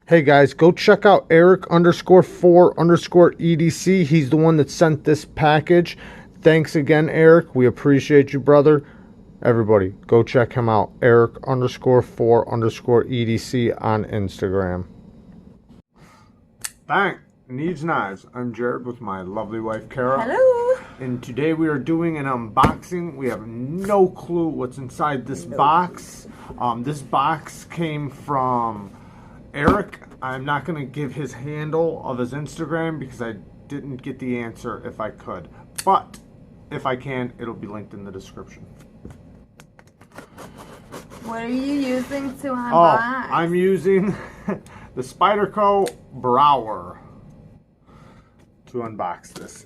Hey guys, go check out Eric_4_EDC. He's the one that sent this package. Thanks again, Eric. We appreciate you, brother. Everybody, go check him out. Eric_4_EDC on Instagram. Bang! Neeves Knives. I'm Jared with my lovely wife, Kara. Hello. And today we are doing an unboxing. We have no clue what's inside this box. This box came from Eric. I'm not going to give his handle of his Instagram because I didn't get the answer if I could. But if I can, it'll be linked in the description. What are you using to unbox? Oh, I'm using the Spyderco Brower to unbox this.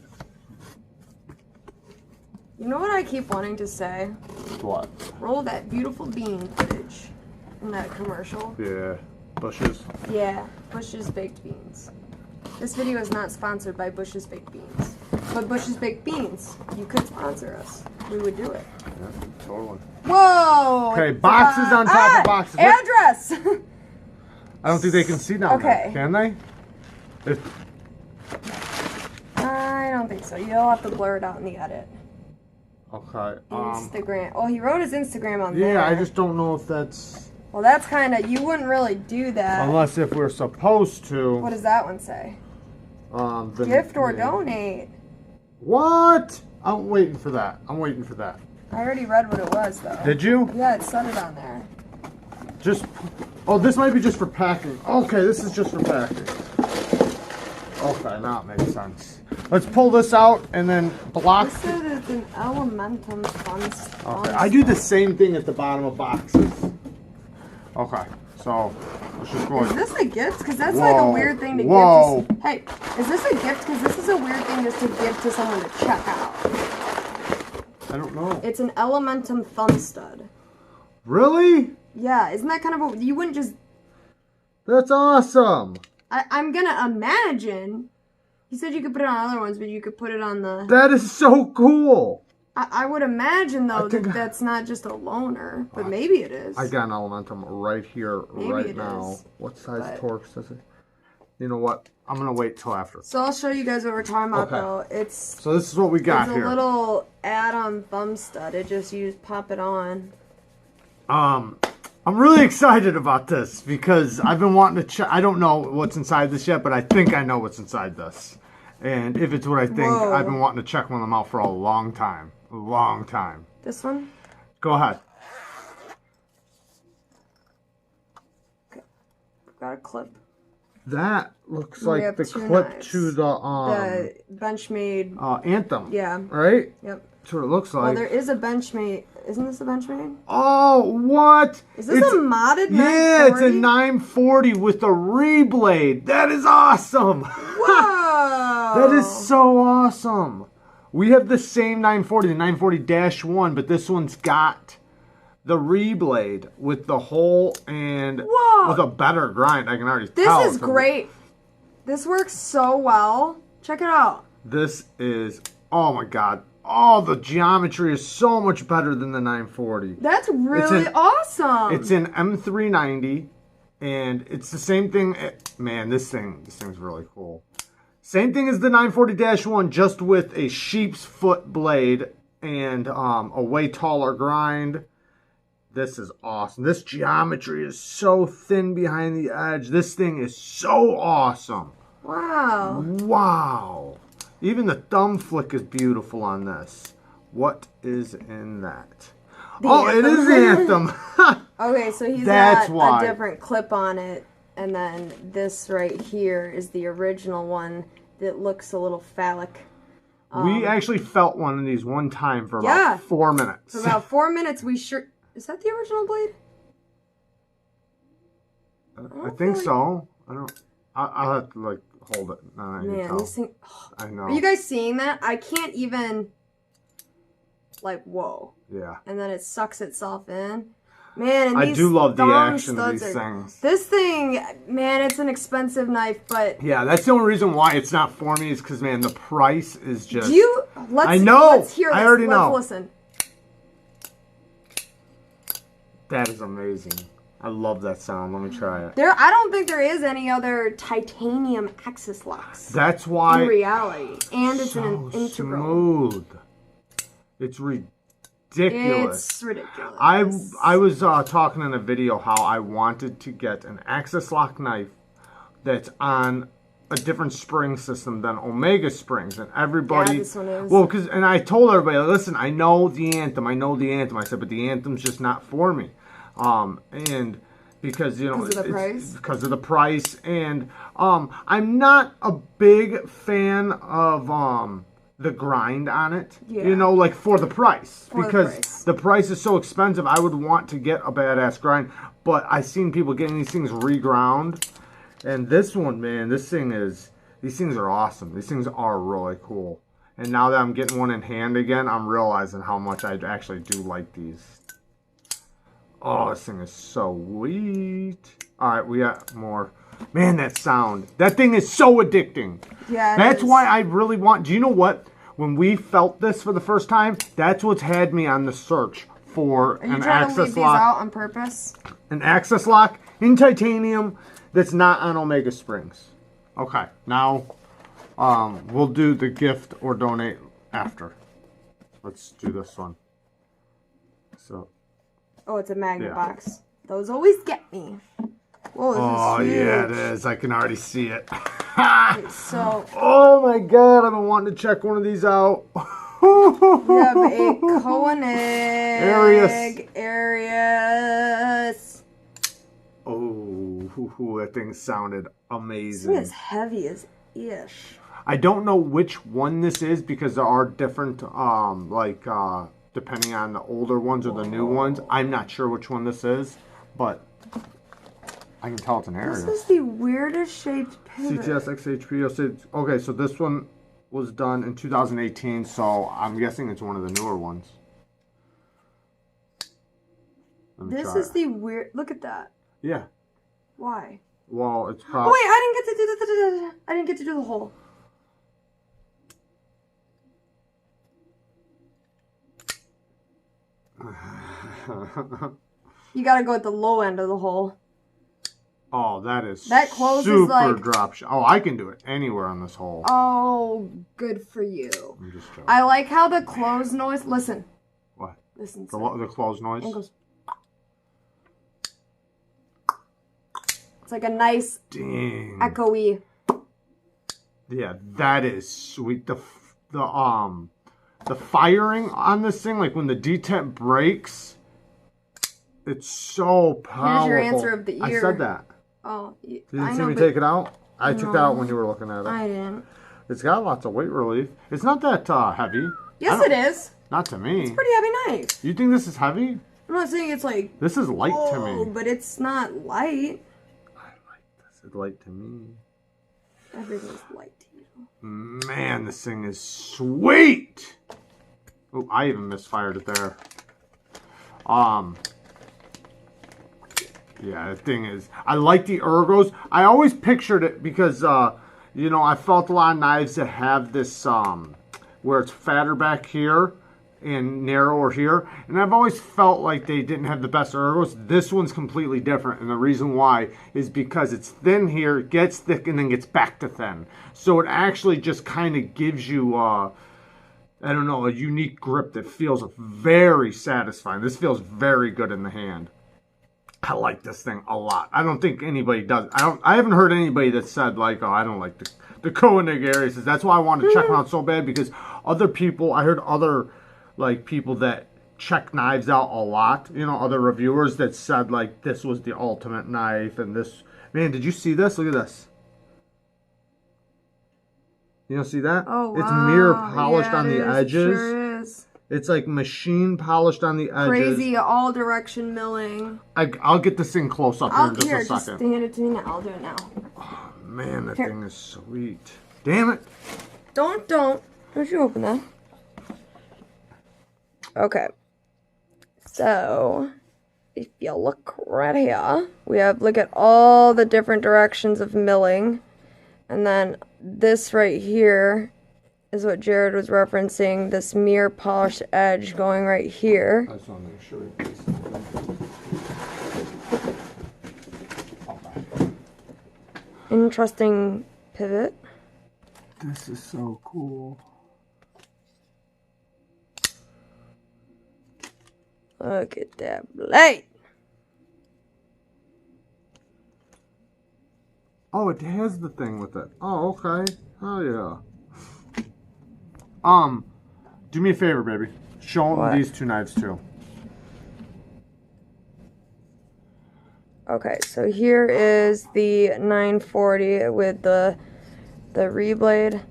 You know what I keep wanting to say? What? Roll that beautiful bean footage in that commercial. Yeah. Bush's? Yeah, Bush's Baked Beans. This video is not sponsored by Bush's Baked Beans. But Bush's Baked Beans, you could sponsor us. We would do it. Yeah, totally. Whoa! Okay, boxes on top of boxes. Address! I don't think they can see down there. Can they? I don't think so. You'll have to blur it out in the edit. Okay. Instagram. Oh, he wrote his Instagram on there. Yeah, I just don't know if that's... Well, that's kind of... You wouldn't really do that. Unless if we're supposed to. What does that one say? Gift or donate. What? I'm waiting for that. I'm waiting for that. I already read what it was, though. Did you? Yeah, it said it on there. Just... Oh, this might be just for packing. Okay, this is just for packing. Okay, now it makes sense. Let's pull this out and then block... This said it's an Elementum fun. Okay, I do the same thing at the bottom of boxes. Okay, so let's just go. Is this a gift? Because that's like a weird thing to give to... Hey, is this a gift? Because this is a weird thing just to give to someone to check out. I don't know. It's an Elementum thumb stud. Really? Yeah, isn't that kind of a... You wouldn't just... That's awesome. I'm gonna imagine... He said you could put it on other ones, but you could put it on the... That is so cool. I would imagine, though, that that's not just a loaner, but maybe it is. I got an Elementum right here, right now. What size Torx does it? You know what? I'm going to wait till after. So I'll show you guys what we're talking about, though. So this is what we got here. It's a little add-on thumb stud. It just, you just pop it on. I'm really excited about this because I've been wanting to check. I don't know what's inside this yet, but I think I know what's inside this. And if it's what I think, I've been wanting to check one of them out for a long time. A long time. This one? Go ahead. Okay. Got a clip. That looks like the clip to the Benchmade Anthem. Yeah. Right? Yep. That's what it looks like. Well, there is a Benchmade. Isn't this a Benchmade? Oh, what? Is this a modded 940? Yeah, it's a 940 with a reblade. That is awesome. Whoa. That is so awesome. We have the same 940, the 940-1, but this one's got the reblade with the hole and with a better grind. I can already tell. This is great. This works so well. Check it out. This is, oh my God. Oh, the geometry is so much better than the 940. That's really awesome. It's an M390, and it's the same thing. Man, this thing's really cool. Same thing as the 940-1, just with a sheep's foot blade and a way taller grind. This is awesome. This geometry is so thin behind the edge. This thing is so awesome. Wow. Wow. Even the thumb flick is beautiful on this. What is in that? It is the Anthem. Okay, so he's got a different clip on it. And then this right here is the original one that looks a little phallic. We actually felt one of these one time for about 4 minutes. For about 4 minutes, we sure... Is that the original blade? I think so. I don't... I'll have to, like, hold it. Man, this thing... Oh, I know. Are you guys seeing that? I can't even... Like, whoa. Yeah. And then it sucks itself in. Man, and I do love the action of these things. This thing, man, it's an expensive knife, but... Yeah, that's the only reason why it's not for me is because, man, the price is just... I know! Let's hear this. I already know. Let's listen. That is amazing. I love that sound. Let me try it. I don't think there is any other titanium axis locks. That's why. In reality. And it's so an integral. Smooth. It's ridiculous. It's ridiculous. I was talking in a video how I wanted to get an axis lock knife that's on a different spring system than Omega springs, and everybody. Yeah, this one is. Well, and I told everybody, listen, I know the Anthem. I said, but the Anthem's just not for me. And because because of the price. Because of the price, and I'm not a big fan of the grind on it. Yeah. Like for the price, because the price is so expensive. I would want to get a badass grind, but I've seen people getting these things reground. And this one, man, these things are awesome. These things are really cool. And now that I'm getting one in hand again, I'm realizing how much I actually do like these. Oh, this thing is so sweet. All right, we got more. Man, that sound. That thing is so addicting. Yeah, that's why I really want. Do you know what? When we felt this for the first time, that's what's had me on the search for an axis lock. Are you trying to leave these out on purpose? An axis lock in titanium that's not on Omega springs. Okay, now we'll do the gift or donate after. Let's do this one. So. Oh, it's a magnet box. Those always get me. Whoa, this is huge. Yeah, it is. I can already see it. So. Oh my God, I've been wanting to check one of these out. We have a Koenig Arius. Oh, that thing sounded amazing. This thing is heavy as ish. I don't know which one this is because there are different, depending on the older ones or the new ones. I'm not sure which one this is, but I can tell it's an Arius. This is the weirdest shaped pivot. CTS XHP. Okay, so this one was done in 2018, so I'm guessing it's one of the newer ones. This is the weird. Look at that. Yeah. Why? Well, it's probably. Oh wait, I didn't get to do the hole. You gotta go at the low end of the hole. Oh, that closes super like... drop shot. Oh, I can do it anywhere on this hole. Oh, good for you. I'm just joking. I like how the close noise. Listen. What? Listen. The close noise? It goes... It's like a nice echoey. Yeah, that is sweet. The firing on this thing, like when the detent breaks, it's so powerful. Here's your answer of the year. I said that. Oh, did you see me take it out? I took that out when you were looking at it. I didn't. It's got lots of weight relief. It's not that heavy. Yes, it is. Not to me. It's a pretty heavy knife. You think this is heavy? I'm not saying it's like... This is light to me. But it's not light. I like this. It's light to me. Everything's light to you. Man, this thing is sweet. Oh, I even misfired it there. Yeah, the thing is, I like the ergos. I always pictured it because, I felt a lot of knives that have this, where it's fatter back here and narrower here. And I've always felt like they didn't have the best ergos. This one's completely different. And the reason why is because it's thin here, gets thick, and then gets back to thin. So it actually just kind of gives you, a unique grip that feels very satisfying. This feels very good in the hand. I like this thing a lot. I don't think anybody does. I haven't heard anybody that said like, oh, I don't like the Koenig Arius. That's why I wanted to check them out so bad, because other people, I heard other people that check knives out a lot, other reviewers that said like this was the ultimate knife, and this, man, did you see this? Look at this. You don't see that? Oh, wow. It's mirror polished on the edges. It sure is. It's like machine polished on the edges. Crazy all direction milling. I'll get this thing close up here in just a second. Just hand it to me now. I'll do it now. Oh, man, that thing is sweet. Damn it. Don't you open that. Okay. So, if you look right here, we have, look at all the different directions of milling. And then this right here is what Jared was referencing, this mirror polished edge going right here. I just want to make sure. Interesting pivot. This is so cool. Look at that blade. Oh, it has the thing with it. Oh, okay. Oh yeah. Do me a favor, baby. Show them these two knives too. Okay, so here is the 940 with the reblade.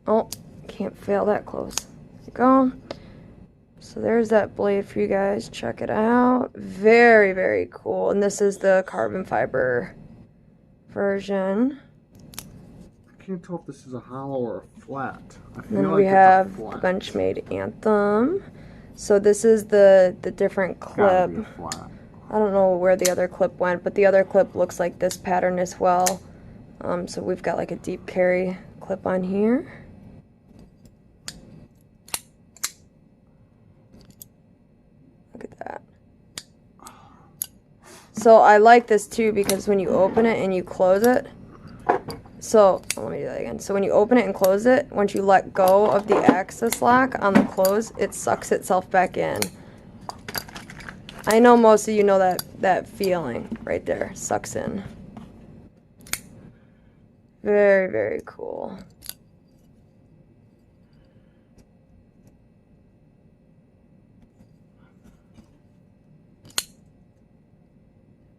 Oh, can't fail that close. There you go. So there's that blade for you guys. Check it out. Very, very cool. And this is the carbon fiber version. I can't tell if this is a hollow or a flat. I feel Then like we it's have a flat. Benchmade Anthem. So this is the different Gotta be clip. a flat. I don't know where the other clip went, but the other clip looks like this pattern as well. So we've got like a deep carry clip on here. Look at that. So I like this too because when you open it and you close it, so let me do that again. So when you open it and close it, once you let go of the axis lock on the close, it sucks itself back in. I know most of you know that feeling right there, sucks in. Very, very cool.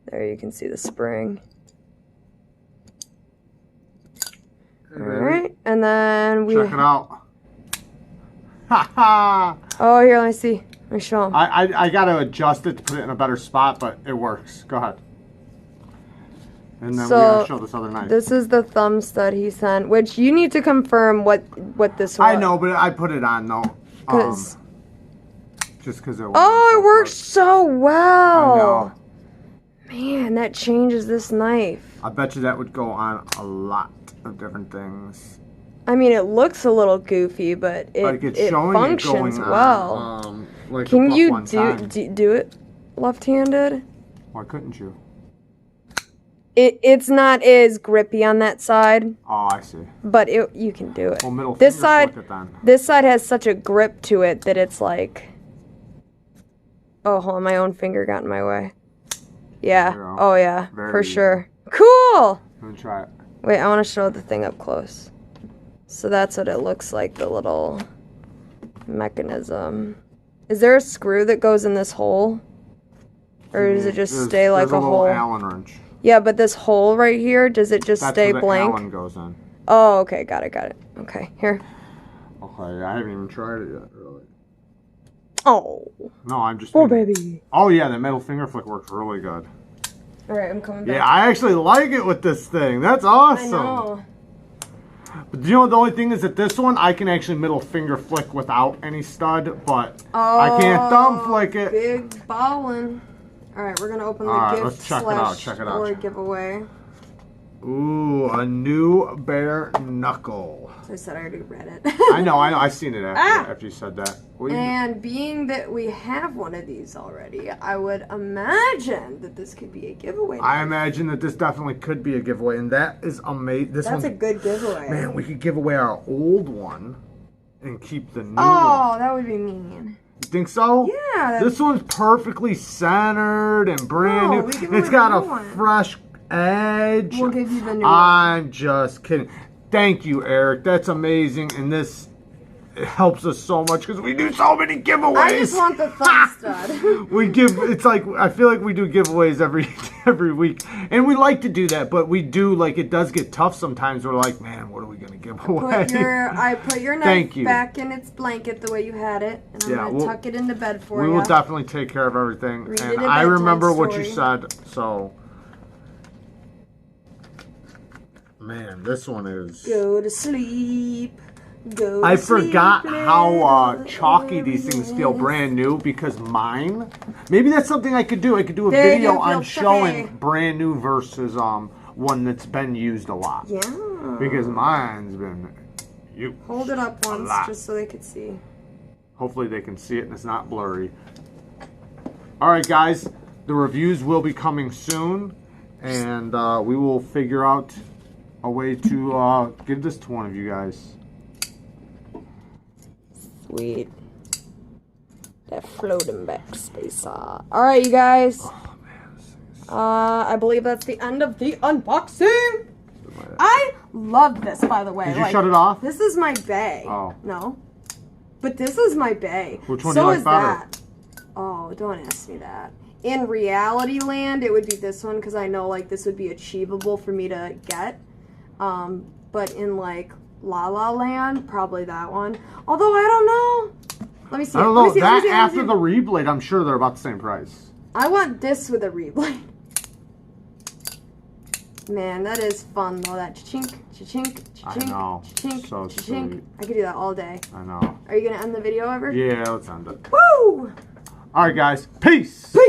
There you can see the spring. Hey, Alright, and then we... Check it out. Ha ha! Oh, here, let me see. Let me show them. I gotta adjust it to put it in a better spot, but it works. Go ahead. And then we're gonna show this other knife. This is the thumb stud he sent, which you need to confirm what this was. I know, but I put it on though. Just because it. Oh, it works so well. I know. Man, that changes this knife. I bet you that would go on a lot of different things. I mean, it looks a little goofy, but it functions well. Like Can you do it left-handed? Why couldn't you? It's not as grippy on that side. Oh, I see. But you can do it. Well, middle this finger side, flick it then. this side has such a grip to it that it's like. Oh, hold on, my own finger got in my way. Yeah. Oh yeah, for sure. Cool. Let me try it. Wait, I want to show the thing up close. So that's what it looks like, the little mechanism. Is there a screw that goes in this hole? Or does it just stay like a hole? There's a little Allen wrench. Yeah, but this hole right here, does it just stay blank? That's where the Allen goes in. Oh, okay, got it. Okay, here. Okay, I haven't even tried it yet, really. Oh. No, I'm just. Oh, baby. Oh yeah, the middle finger flick works really good. All right, I'm coming back. Yeah, I actually like it with this thing. That's awesome. I know. But you know, the only thing is that this one, I can actually middle finger flick without any stud, but I can't thumb flick it. Big ballin'. All right, we're gonna open the gift let's check it out. Check it out. or giveaway. Ooh, a new bare knuckle. So I said I already read it. I know. I've seen it after you said that. And being that we have one of these already, I would imagine that this could be a giveaway. I imagine that this definitely could be a giveaway, and that is amazing. That's a good giveaway. Man, we could give away our old one and keep the new one. Oh, that would be mean. You think so? Yeah. This one's perfectly centered and brand new. It's got a fresh edge. We'll give you the new one. I'm just kidding. Thank you, Eric. That's amazing, and this helps us so much because we do so many giveaways. I just want the thumb stud. We give. It's like I feel like we do giveaways every week, and we like to do that, but we do like it does get tough sometimes. We're like, man, what are we gonna give away? I put your knife back in its blanket the way you had it, and I'm gonna tuck it into bed for you. We will definitely take care of everything. And I remember what you said, so. Man, this one is... Go to sleep. I forgot how chalky these things feel brand new because mine... Maybe that's something I could do. I could do a video on showing brand new versus one that's been used a lot. Yeah. Because mine's been used. Hold it up once just so they could see. Hopefully they can see it and it's not blurry. Alright guys, the reviews will be coming soon. And we will figure out a way to give this to one of you guys. Sweet. That floating back spacer. Alright, you guys. Oh, man. I believe that's the end of the unboxing. I love this, by the way. Did you shut it off? This is my bae. Oh. No. But this is my bae. Which one do you like better? That. Oh, don't ask me that. In reality land, it would be this one because I know like this would be achievable for me to get. But in like La La Land, probably that one. Although I don't know. Let me see. I don't know. That after the reblade, I'm sure they're about the same price. I want this with a reblade. Man, that is fun though. That cha-chink, cha-chink, cha-chink, I know. cha-chink, So cha-chink. sweet. I could do that all day. I know. Are you gonna end the video ever? Yeah, let's end it. Woo! All right, guys. Peace. Peace.